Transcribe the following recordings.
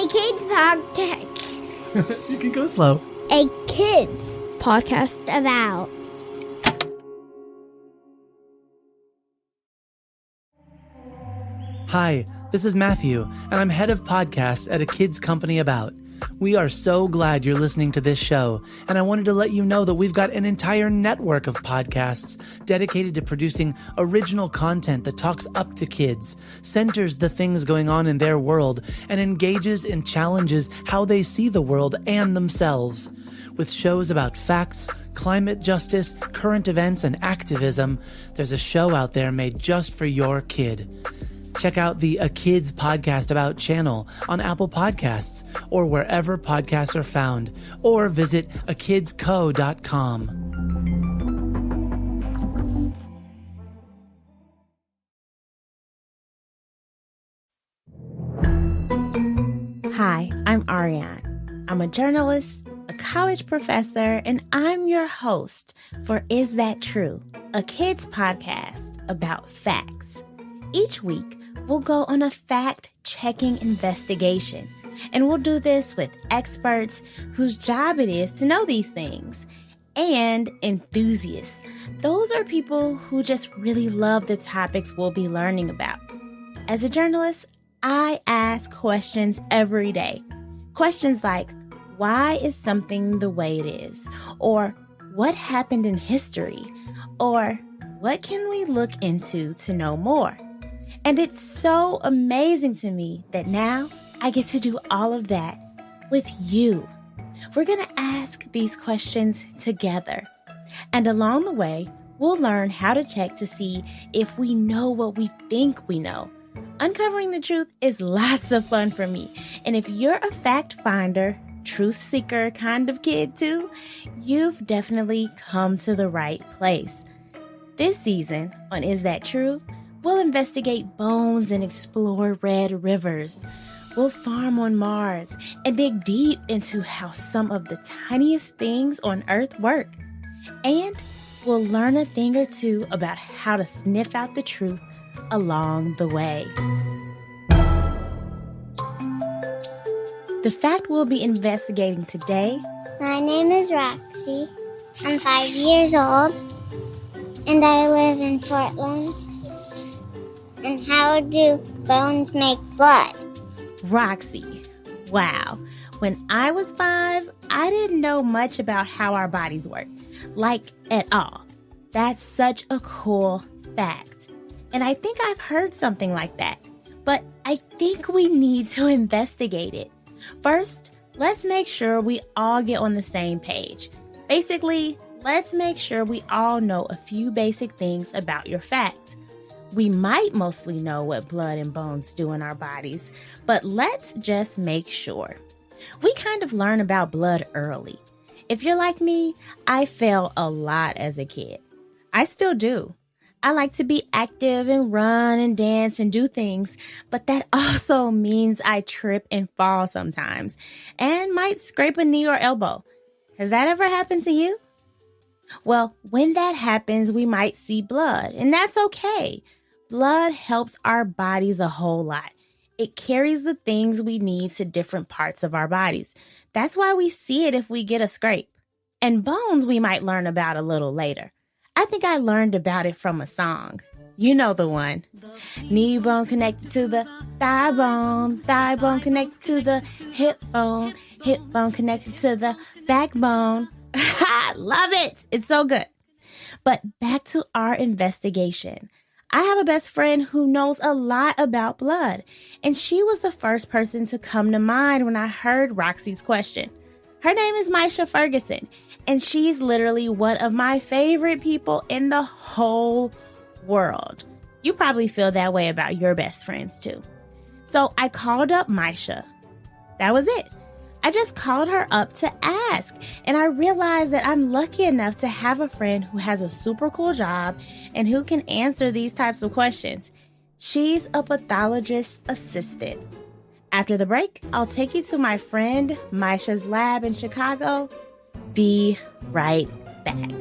kids podcast. You can go slow. A kids podcast about. Hi, this is Matthew, and I'm head of podcasts at a kids company about. We are so glad you're listening to this show, and I wanted to let you know that we've got an entire network of podcasts dedicated to producing original content that talks up to kids, centers the things going on in their world, and engages and challenges how they see the world and themselves. With shows about facts, climate justice, current events, and activism, there's a show out there made just for your kid. Check out the A Kids Podcast About channel on Apple Podcasts or wherever podcasts are found, or visit akidsco.com. Hi, I'm Ariane. I'm a journalist, a college professor, and I'm your host for Is That True? A kids podcast about facts. Each week, we'll go on a fact-checking investigation, and we'll do this with experts whose job it is to know these things, and enthusiasts. Those are people who just really love the topics we'll be learning about. As a journalist, I ask questions every day. Questions like, why is something the way it is? Or, what happened in history? Or, what can we look into to know more? And it's so amazing to me that now I get to do all of that with you. We're going to ask these questions together. And along the way, we'll learn how to check to see if we know what we think we know. Uncovering the truth is lots of fun for me. And if you're a fact finder, truth seeker kind of kid too, you've definitely come to the right place. This season on Is That True? We'll investigate bones and explore red rivers. We'll farm on Mars and dig deep into how some of the tiniest things on Earth work. And we'll learn a thing or two about how to sniff out the truth along the way. The fact we'll be investigating today. My name is Roxy. I'm 5 years old, and I live in Portland. And how do bones make blood? Roxy. Wow. When I was 5, I didn't know much about how our bodies work. Like, at all. That's such a cool fact. And I think I've heard something like that. But I think we need to investigate it. First, let's make sure we all get on the same page. Basically, let's make sure we all know a few basic things about your fact. We might mostly know what blood and bones do in our bodies, but let's just make sure. We kind of learn about blood early. If you're like me, I fail a lot as a kid. I still do. I like to be active and run and dance and do things, but that also means I trip and fall sometimes and might scrape a knee or elbow. Has that ever happened to you? Well, when that happens, we might see blood, and that's okay. Blood helps our bodies a whole lot. It carries the things we need to different parts of our bodies. That's why we see it if we get a scrape. And bones we might learn about a little later. I think I learned about it from a song. You know the one. Knee bone connected to the thigh bone connected to the hip bone connected to the backbone. I love it. It's so good. But back to our investigation. I have a best friend who knows a lot about blood, and she was the first person to come to mind when I heard Roxy's question. Her name is Maisha Ferguson, and she's literally one of my favorite people in the whole world. You probably feel that way about your best friends too. So I called up Maisha. That was it. I just called her up to ask, and I realized that I'm lucky enough to have a friend who has a super cool job and who can answer these types of questions. She's a pathologist assistant. After the break, I'll take you to my friend Maisha's lab in Chicago. Be right back.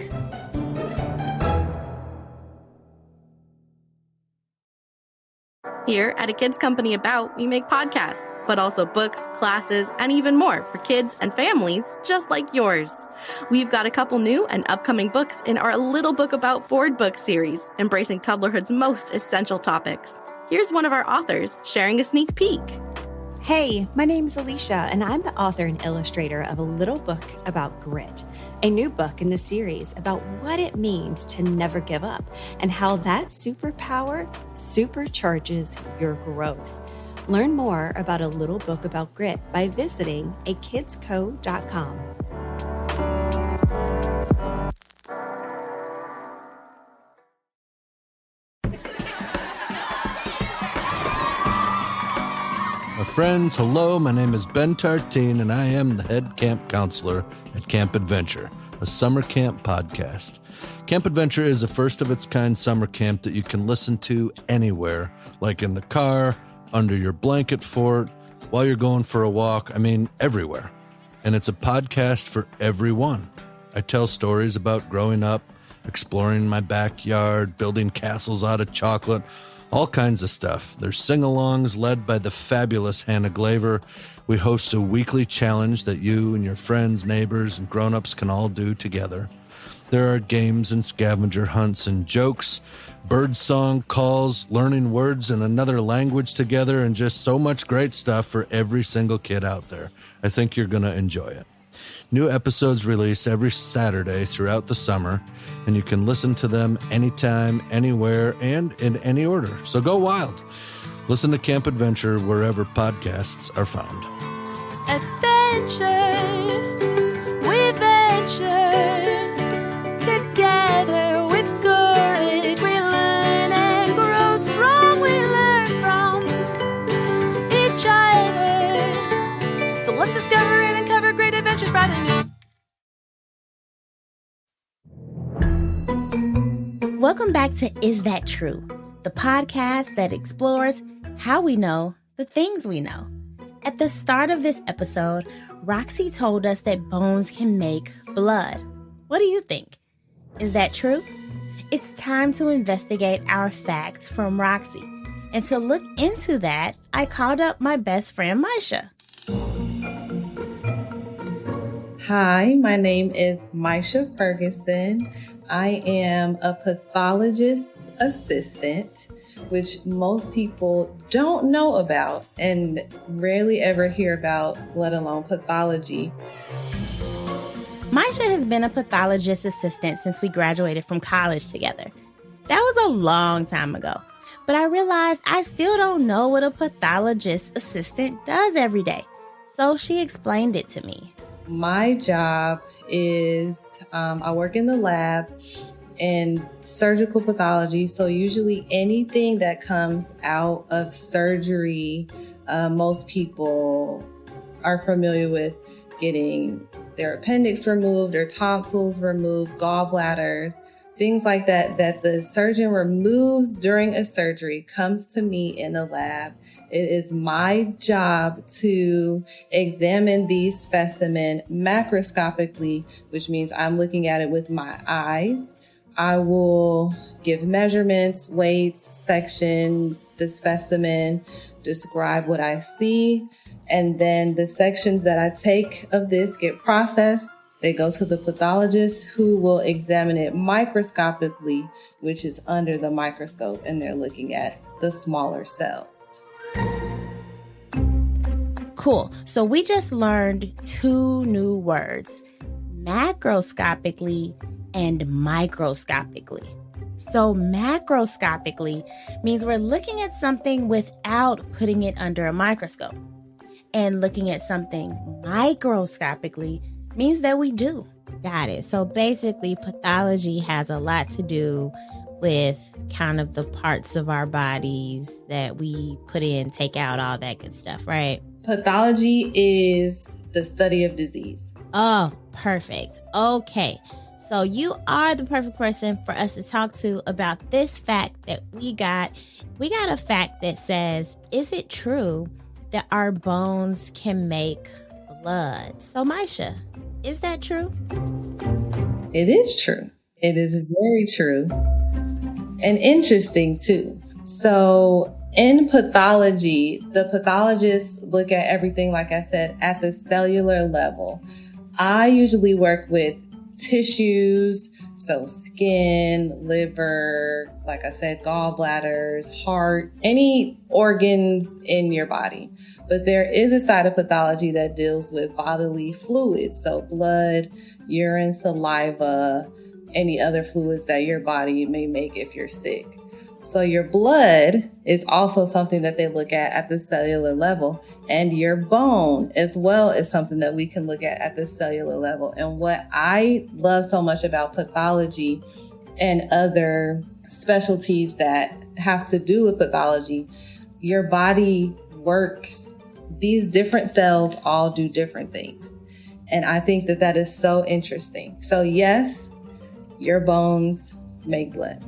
Here at A Kids Company About, we make podcasts, but also books, classes, and even more for kids and families just like yours. We've got a couple new and upcoming books in our Little Book About Board book series, embracing toddlerhood's most essential topics. Here's one of our authors sharing a sneak peek. Hey, my name's Alicia, and I'm the author and illustrator of A Little Book About Grit, a new book in the series about what it means to never give up and how that superpower supercharges your growth. Learn more about A Little Book About Grit by visiting akidsco.com. My friends, hello, my name is Ben Tartine, and I am the head camp counselor at Camp Adventure, a summer camp podcast. Camp Adventure is a first-of-its-kind summer camp that you can listen to anywhere, like in the car, under your blanket fort, while you're going for a walk, everywhere. And it's a podcast for everyone. I tell stories about growing up, exploring my backyard, building castles out of chocolate, all kinds of stuff. There's sing-alongs led by the fabulous Hannah Glaver. We host a weekly challenge that you and your friends, neighbors, and grown-ups can all do together. There are games and scavenger hunts and jokes, birdsong calls, learning words in another language together, and just so much great stuff for every single kid out there. I think you're going to enjoy it. New episodes release every Saturday throughout the summer, and you can listen to them anytime, anywhere, and in any order. So go wild. Listen to Camp Adventure wherever podcasts are found. Adventure, we venture together with courage. We learn and grow strong. We learn from each other. So let's discover and uncover great adventures bright and new. Welcome back to Is That True? The podcast that explores how we know the things we know. At the start of this episode, Roxy told us that bones can make blood. What do you think? Is that true? It's time to investigate our facts from Roxy. And to look into that, I called up my best friend, Maisha. Hi, my name is Maisha Ferguson. I am a pathologist's assistant, which most people don't know about and rarely ever hear about, let alone pathology. Maisha has been a pathologist assistant since we graduated from college together. That was a long time ago, but I realized I still don't know what a pathologist assistant does every day. So she explained it to me. My job is I work in the lab in surgical pathology. So usually anything that comes out of surgery, most people are familiar with getting their appendix removed, their tonsils removed, gallbladders, things like that, that the surgeon removes during a surgery comes to me in a lab. It is my job to examine these specimens macroscopically, which means I'm looking at it with my eyes. I will give measurements, weights, section the specimen, describe what I see, and then the sections that I take of this get processed. They go to the pathologist who will examine it microscopically, which is under the microscope, and they're looking at the smaller cells. Cool. So we just learned two new words, macroscopically and microscopically. So macroscopically means we're looking at something without putting it under a microscope. And looking at something microscopically means that we do. Got it. So basically, pathology has a lot to do with kind of the parts of our bodies that we put in, take out, all that good stuff, right? Pathology is the study of disease. Oh, perfect. Okay. So you are the perfect person for us to talk to about this fact that we got. We got a fact that says, is it true that our bones can make blood? So Maisha, is that true? It is true. It is very true. And interesting too. So in pathology, the pathologists look at everything, like I said, at the cellular level. I usually work with tissues, so skin, liver, like I said, gallbladders, heart, any organs in your body. But there is a side of pathology that deals with bodily fluids, so blood, urine, saliva, any other fluids that your body may make if you're sick. So your blood is also something that they look at the cellular level, and your bone as well is something that we can look at the cellular level. And what I love so much about pathology and other specialties that have to do with pathology, your body works. These different cells all do different things. And I think that is so interesting. So yes, your bones make blood.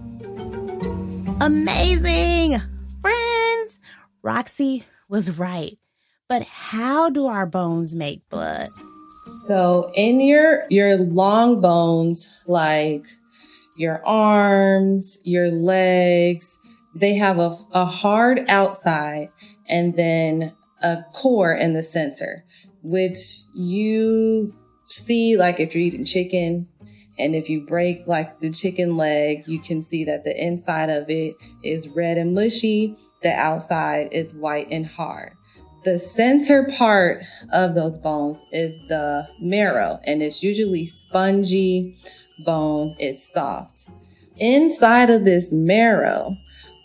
Amazing! Friends, Roxy was right. But how do our bones make blood? So in your long bones, like your arms, your legs, they have a hard outside and then a core in the center, which you see like if you're eating chicken. And if you break like the chicken leg, you can see that the inside of it is red and mushy. The outside is white and hard. The center part of those bones is the marrow, and it's usually spongy bone. It's soft. Inside of this marrow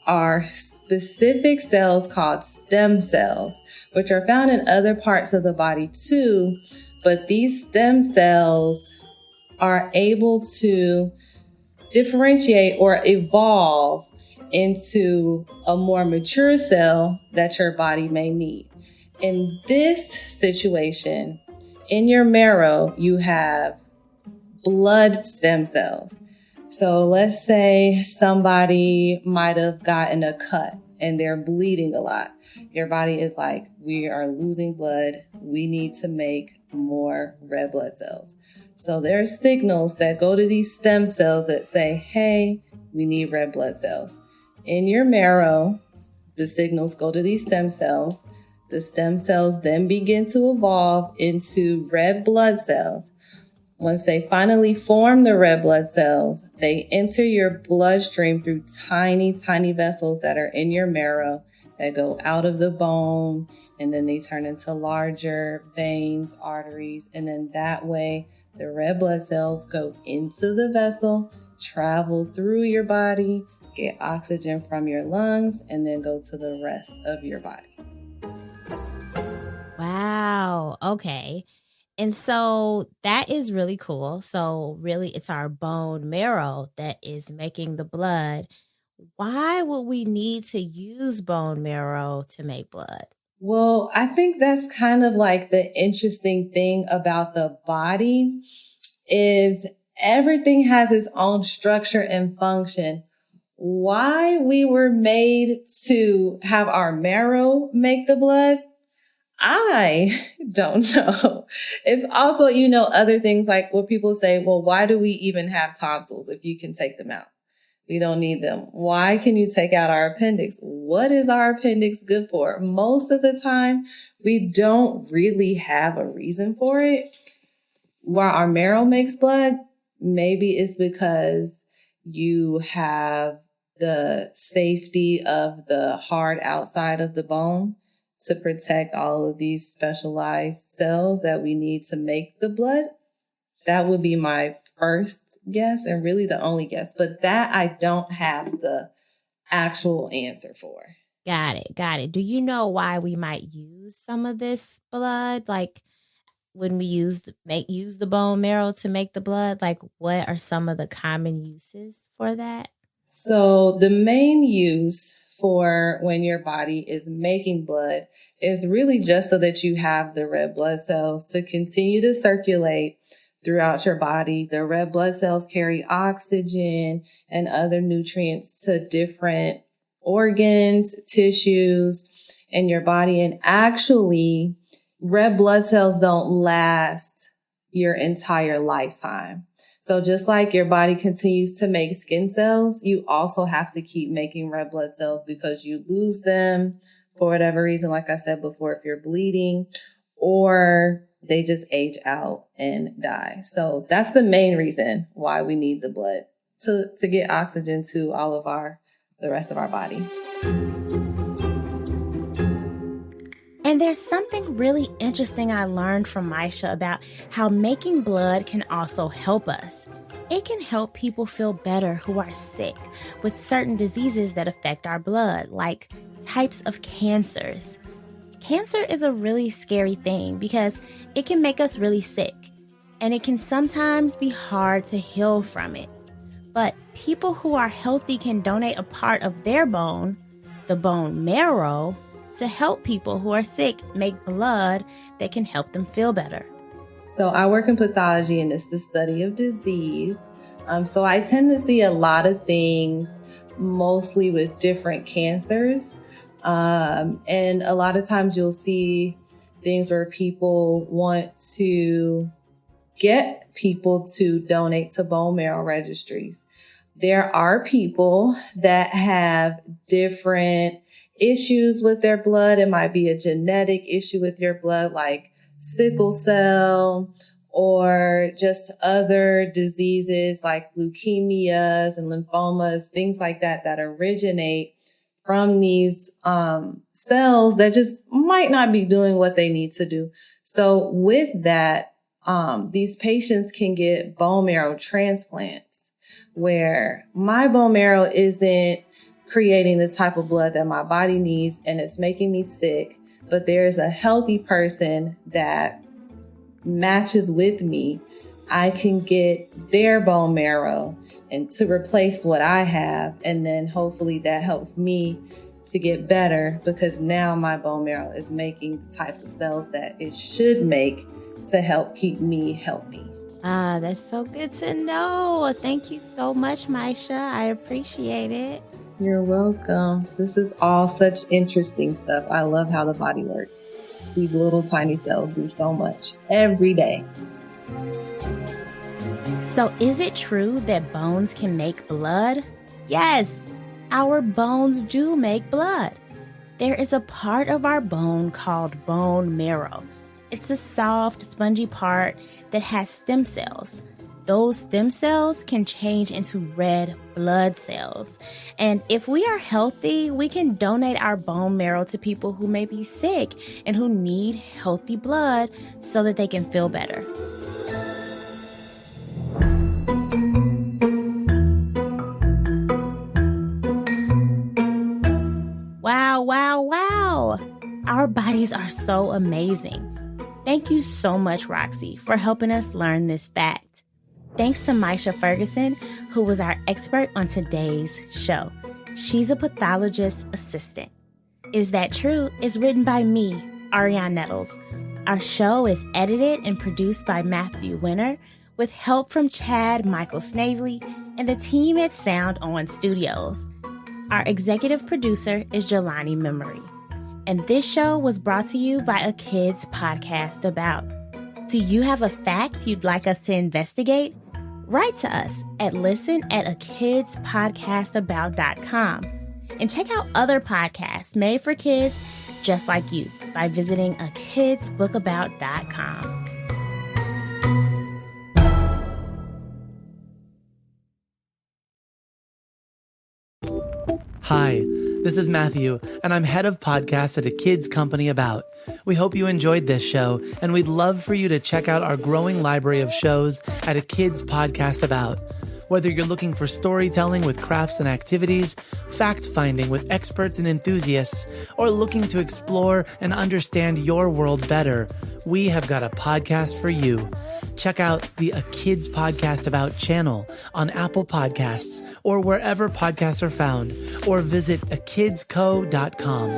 are specific cells called stem cells, which are found in other parts of the body too. But these stem cells are able to differentiate or evolve into a more mature cell that your body may need. In this situation, in your marrow, you have blood stem cells. So let's say somebody might have gotten a cut and they're bleeding a lot. Your body is like, we are losing blood. We need to make more red blood cells. So there are signals that go to these stem cells that say, hey, we need red blood cells. In your marrow, the signals go to these stem cells. The stem cells then begin to evolve into red blood cells. Once they finally form the red blood cells, they enter your bloodstream through tiny, tiny vessels that are in your marrow that go out of the bone, and then they turn into larger veins, arteries, and then that way the red blood cells go into the vessel, travel through your body, get oxygen from your lungs, and then go to the rest of your body. Wow. Okay. And so that is really cool. So really it's our bone marrow that is making the blood. Why would we need to use bone marrow to make blood? Well, I think that's kind of like the interesting thing about the body is everything has its own structure and function. Why we were made to have our marrow make the blood, I don't know. It's also, other things like what people say, well, why do we even have tonsils if you can take them out? We don't need them. Why can you take out our appendix? What is our appendix good for? Most of the time, we don't really have a reason for it. Why our marrow makes blood, maybe it's because you have the safety of the hard outside of the bone to protect all of these specialized cells that we need to make the blood. That would be my first guess and really the only guess. But that I don't have the actual answer for. Got it. Do you know why we might use some of this blood? Like when we use the bone marrow to make the blood, like what are some of the common uses for that? So the main use for when your body is making blood is really just so that you have the red blood cells to continue to circulate throughout your body. The red blood cells carry oxygen and other nutrients to different organs, tissues in your body. And actually, red blood cells don't last your entire lifetime. So just like your body continues to make skin cells, you also have to keep making red blood cells because you lose them for whatever reason, like I said before, if you're bleeding, or they just age out and die. So that's the main reason why we need the blood to get oxygen to all of the rest of our body. And there's something really interesting I learned from Maisha about how making blood can also help us. It can help people feel better who are sick with certain diseases that affect our blood, like types of cancers. Cancer is a really scary thing because it can make us really sick, and it can sometimes be hard to heal from it. But people who are healthy can donate a part of their bone, the bone marrow, to help people who are sick make blood that can help them feel better. So I work in pathology, and it's the study of disease. So I tend to see a lot of things, mostly with different cancers. And a lot of times you'll see things where people want to get people to donate to bone marrow registries. There are people that have different issues with their blood. It might be a genetic issue with your blood, like sickle cell, or just other diseases like leukemias and lymphomas, things like that, that originate from these cells that just might not be doing what they need to do. So with that, these patients can get bone marrow transplants, where my bone marrow isn't creating the type of blood that my body needs, and it's making me sick, but there's a healthy person that matches with me. I can get their bone marrow and to replace what I have, and then hopefully that helps me to get better because now my bone marrow is making the types of cells that it should make to help keep me healthy. That's so good to know. Thank you so much, Maisha. I appreciate it. You're welcome. This is all such interesting stuff. I love how the body works. These little tiny cells do so much every day. So is it true that bones can make blood? Yes, our bones do make blood. There is a part of our bone called bone marrow. It's the soft, spongy part that has stem cells. Those stem cells can change into red blood cells. And if we are healthy, we can donate our bone marrow to people who may be sick and who need healthy blood so that they can feel better. Wow, wow, wow. Our bodies are so amazing. Thank you so much, Roxy, for helping us learn this fact. Thanks to Maisha Ferguson, who was our expert on today's show. She's a pathologist assistant. Is That True? Is written by me, Ariane Nettles. Our show is edited and produced by Matthew Winter with help from Chad Michael Snavely and the team at Sound On Studios. Our executive producer is Jelani Memory. And this show was brought to you by A Kids Podcast About. Do you have a fact you'd like us to investigate? Write to us at listen@akidspodcastabout.com and check out other podcasts made for kids just like you by visiting akidsbookabout.com. Hi, this is Matthew, and I'm head of podcasts at A Kids Company About. We hope you enjoyed this show, and we'd love for you to check out our growing library of shows at A Kids Podcast About. Whether you're looking for storytelling with crafts and activities, fact-finding with experts and enthusiasts, or looking to explore and understand your world better, we have got a podcast for you. Check out the A Kids Podcast About channel on Apple Podcasts or wherever podcasts are found, or visit akidsco.com.